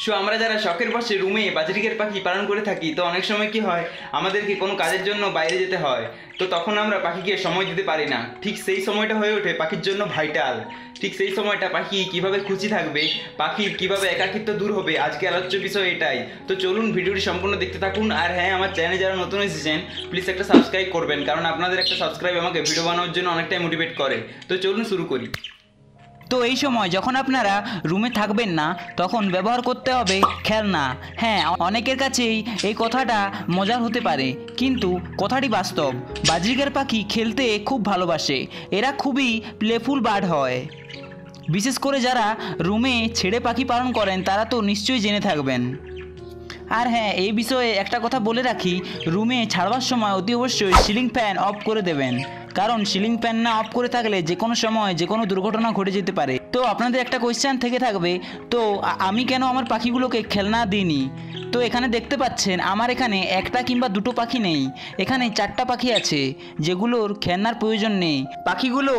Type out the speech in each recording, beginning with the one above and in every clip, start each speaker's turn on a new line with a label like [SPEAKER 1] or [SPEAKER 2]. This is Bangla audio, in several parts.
[SPEAKER 1] সো আমরা যারা শখের বসে রুমে বাজরিকের পাখি পালন করে থাকি, তো অনেক সময় কি হয়, আমাদেরকে কোনো কাজের জন্য বাইরে যেতে হয়, তো তখন আমরা পাখিকে সময় দিতে পারি না। ঠিক সেই সময়টা হয়ে ওঠে পাখির জন্য ভাইটাল। ঠিক সেই সময়টা পাখি কিভাবে খুশি থাকবে, পাখির কিভাবে একাকিত্ব দূর হবে, আজকে আলোচ্য বিষয় এটাই। তো চলুন ভিডিওটি সম্পূর্ণ দেখতে থাকুন। আর হ্যাঁ, আমার চ্যানেলে যারা নতুন এসেছেন প্লিজ একটা সাবস্ক্রাইব করবেন, কারণ আপনাদের একটা সাবস্ক্রাইব আমাকে ভিডিও বানানোর জন্য অনেকটাই মোটিভেট করে। তো চলুন শুরু করি।
[SPEAKER 2] তো এই সময় যখন আপনারা রুমে থাকবেন না, তখন ব্যবহার করতে হবে খেলনা। হ্যাঁ, অনেকের কাছেই এই কথাটা মজার হতে পারে, কিন্তু কথাটি বাস্তব। বাজরিকার পাখি খেলতে খুব ভালোবাসে, এরা খুবই প্লেফুল বার্ড হয়। বিশেষ করে যারা রুমে ছেড়ে পাখি পালন করেন তারা তো নিশ্চয়ই জেনে থাকবেন। আর হ্যাঁ, এই বিষয়ে একটা কথা বলে রাখি, রুমে ছাড়বার সময় অতি অবশ্যই সিলিং ফ্যান অফ করে দেবেন, কারণ সিলিং ফ্যান না অফ করে থাকলে যে কোনো সময় যে কোনো দুর্ঘটনা ঘটে যেতে পারে। তো আপনাদের একটা কোয়েশ্চেন থেকে থাকবে, তো আমি কেন আমার পাখিগুলোকে খেলনা দিইনি? তো এখানে দেখতে পাচ্ছেন আমার এখানে একটা কিংবা দুটো পাখি নেই, এখানে 4টা পাখি আছে যেগুলোর খেলনার প্রয়োজন নেই। পাখিগুলো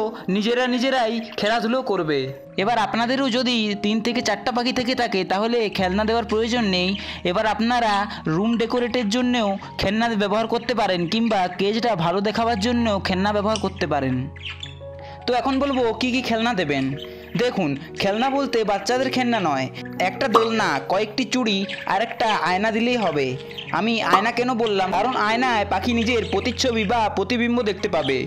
[SPEAKER 2] নিজেরাই খেলাধুলো করবে। এবার আপনাদেরও যদি 3 থেকে 4টা পাখি থেকে থাকে তাহলে খেলনা দেওয়ার প্রয়োজন নেই। এবার আপনারা রুম ডেকোরেটের জন্যও খেলনা ব্যবহার করতে পারেন, কিংবা কেজটা ভালো দেখাবার জন্যও খেলনা ব্যবহার করতে পারেন। তো এখন বলবো কি কি খেলনা দেবেন। দেখুন, খেলনা বলতে বাচ্চাদের খেলনা নয়, একটা দোলনা, কয়েকটি চুড়ি আর একটা আয়না দিলেই হবে। আমি আয়না কেন বললাম, কারণ আয়নায় পাখি নিজের প্রতিচ্ছবি বা প্রতিবিম্ব দেখতে পাবে,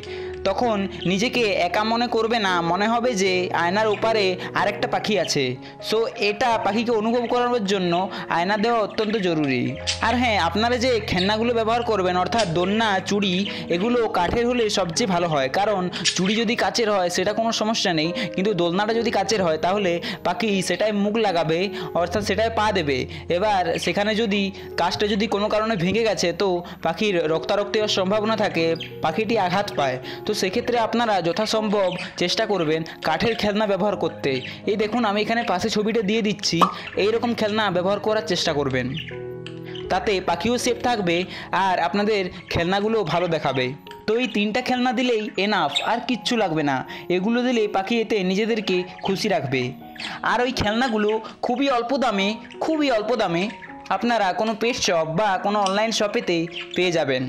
[SPEAKER 2] তখন নিজেকে একা মনে করবে না, মনে হবে যে আয়নার ওপারে আরেকটা পাখি আছে। সো এটা পাখিকে অনুভব করানোর জন্য আয়না দেওয়া অত্যন্ত জরুরি। আর হ্যাঁ, আপনারা যে খেলনাগুলো ব্যবহার করবেন, অর্থাৎ দোলনা, চুড়ি, এগুলো কাঠের হলে সবচেয়ে ভালো হয়, কারণ চুড়ি যদি কাচের হয় সেটা কোনো সমস্যা নেই, কিন্তু দোলনাটা যদি কাচের হয় তাহলে পাখি সেটাই মুখ লাগাবে, অর্থাৎ সেটাই পা দেবে। এবার সেখানে যদি কাজটা যদি কোনো কারণে ভেঙে গেছে, তো পাখির রক্তারক্তি হওয়ার সম্ভাবনা থাকে, পাখিটি আঘাত পায়। তো সেক্ষেত্রে আপনারা যথাসম্ভব চেষ্টা করবেন কাঠের খেলনা ব্যবহার করতে। এই দেখুন, আমি এখানে পাশে ছবিটা দিয়ে দিচ্ছি, এই রকম খেলনা ব্যবহার করার চেষ্টা করবেন, তাতে পাখিও সেফ থাকবে আর আপনাদের খেলনাগুলো ভালো দেখাবে। তো এই 3টা খেলনা দিলেই এনাফ, আর কিচ্ছু লাগবে না। এগুলো দিলে পাখি এতে নিজেদেরকে খুশি রাখবে। আর ওই খেলনাগুলো খুবই অল্প দামে আপনারা কোনো পেট শপ বা কোনো অনলাইন শপেতে পেয়ে যাবেন।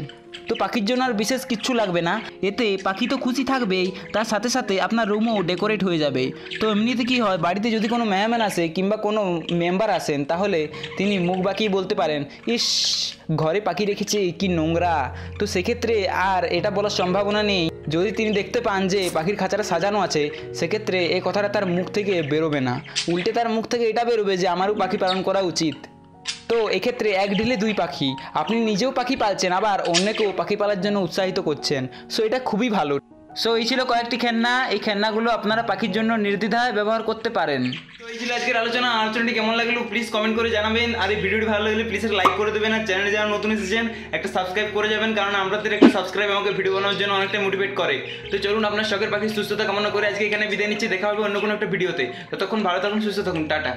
[SPEAKER 2] তো পাখির জন্য আর বিশেষ কিচ্ছু লাগবে না, এতে পাখি তো খুশি থাকবেই, তার সাথে সাথে আপনার রুমও ডেকোরেট হয়ে যাবে। তো এমনিতে কি হয়, বাড়িতে যদি কোনো মেহমান আসে কিংবা কোনো মেম্বার আসেন, তাহলে তিনি মুখ বাঁকিয়ে বলতে পারেন, ইস, ঘরে পাখি রেখেছে, কি নোংরা। তো সেক্ষেত্রে আর এটা বলার সম্ভাবনা নেই। যদি তিনি দেখতে পান যে পাখির খাঁচাটা সাজানো আছে, সেক্ষেত্রে এই কথাটা তার মুখ থেকে বেরোবে না, উল্টে তার মুখ থেকে এটা বেরোবে যে আমারও পাখি পালন করা উচিত। তো এক্ষেত্রে এক ঢিলে 2 পাখি, আপনি নিজেও পাখি পালছেন, আবার অন্যকেও পাখি পালার জন্য উৎসাহিত করছেন। সো এটা খুবই ভালো। সো এই ছিল কয়েকটি খেলনা, এই খেলনাগুলো আপনারা পাখির জন্য নির্দ্বিধায় ব্যবহার করতে পারেন।
[SPEAKER 1] তো এই ছিল আজকের আলোচনাটি কেমন লাগলো প্লিজ কমেন্ট করে জানাবেন। আর এই ভিডিওটি ভালো লাগলে প্লিজ একটা লাইক করে দেবেন, আর চ্যানেলে যারা নতুন এসেছেন একটা সাবস্ক্রাইব করে যাবেন, কারণ আপনাদের একটা সাবস্ক্রাইব আমাকে ভিডিও বানানোর জন্য অনেকটা মোটিভেট করে। তো চলুন, আপনার শখের পাখির সুস্থতা কামনা করে আজকে এখানে বিদায় নিচ্ছি। দেখা হবে অন্য কোনো একটা ভিডিওতে। ততক্ষণ ভালো থাকুন, সুস্থ থাকুন, টাটা।